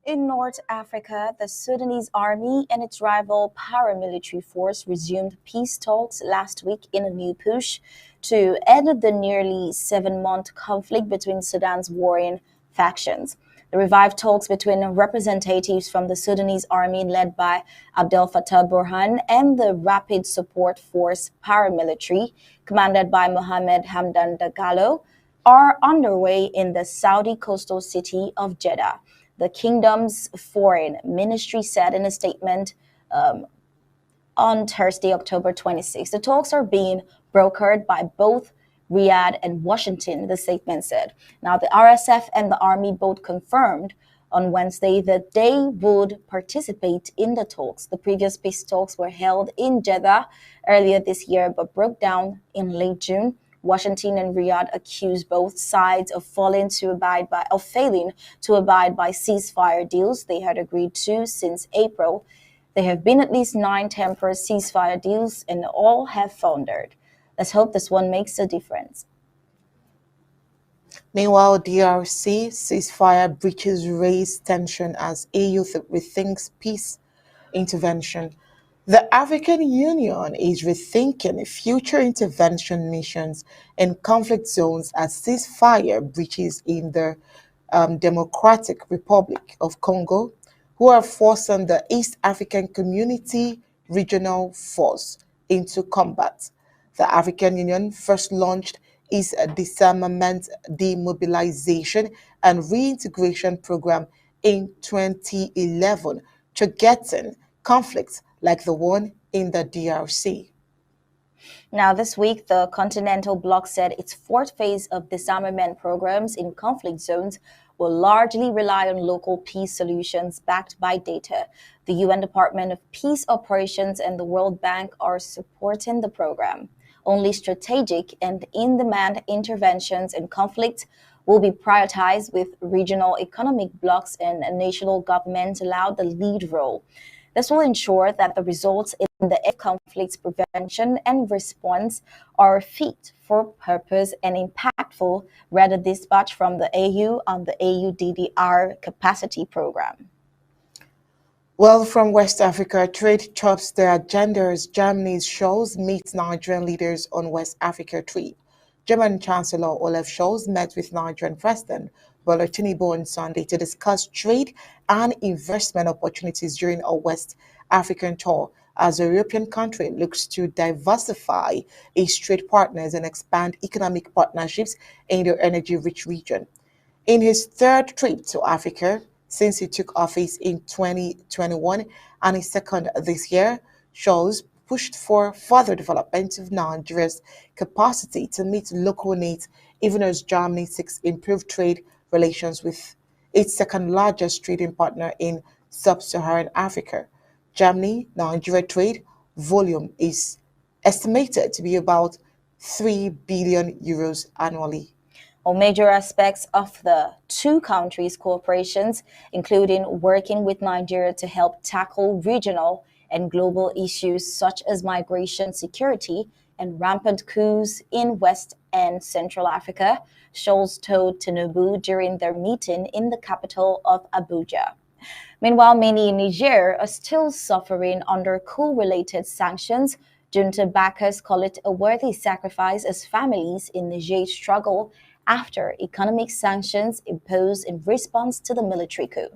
In North Africa, the Sudanese army and its rival paramilitary force resumed peace talks last week in a new push to end the nearly 7-month conflict between Sudan's warring factions. The revived talks between representatives from the Sudanese army led by Abdel Fattah Burhan and the Rapid Support Force paramilitary commanded by Mohammed Hamdan Dagalo are underway in the Saudi coastal city of Jeddah. The kingdom's foreign ministry said in a statement on Thursday, October 26. The talks are being brokered by both Riyadh and Washington, the statement said. Now, the RSF and the army both confirmed on Wednesday that they would participate in the talks. The previous peace talks were held in Jeddah earlier this year but broke down in late June. Washington and Riyadh accused both sides of failing to abide by ceasefire deals they had agreed to since April. There have been at least 9 temporary ceasefire deals, and all have foundered. Let's hope this one makes a difference. Meanwhile, DRC ceasefire breaches raise tension as AU rethinks peace intervention. The African Union is rethinking future intervention missions in conflict zones as ceasefire breaches in the Democratic Republic of Congo, who are forcing the East African Community Regional Force into combat. The African Union first launched its disarmament, demobilization, and reintegration program in 2011, targeting conflicts like the one in the DRC. Now, this week, the Continental Bloc said its fourth phase of disarmament programs in conflict zones will largely rely on local peace solutions backed by data. The UN Department of Peace Operations and the World Bank are supporting the program. Only strategic and in-demand interventions in conflict will be prioritized, with regional economic blocs and national governments allowed the lead role. This will ensure that the results in the conflicts prevention and response are fit for purpose and impactful, read a dispatch from the AU on the AU-DDR capacity program. Well, from West Africa, trade tops their agendas. Germany's Scholz meets Nigerian leaders on West Africa trip. German Chancellor Olaf Scholz met with Nigerian President Bola Tinubu on Sunday to discuss trade and investment opportunities during a West African tour, as the European country looks to diversify its trade partners and expand economic partnerships in the energy-rich region. In his third trip to Africa since he took office in 2021 and his second this year, Scholz pushed for further development of Nigeria's capacity to meet local needs, even as Germany seeks improved trade relations with its second largest trading partner in sub-Saharan Africa. Germany-Nigeria trade volume is estimated to be about 3 billion euros annually. All major aspects of the two countries' cooperations, including working with Nigeria to help tackle regional and global issues such as migration, security, and rampant coups in West and Central Africa, Scholz told Tinubu during their meeting in the capital of Abuja. Meanwhile, many in Niger are still suffering under coup-related sanctions. Junta backers call it a worthy sacrifice as families in Niger struggle after economic sanctions imposed in response to the military coup.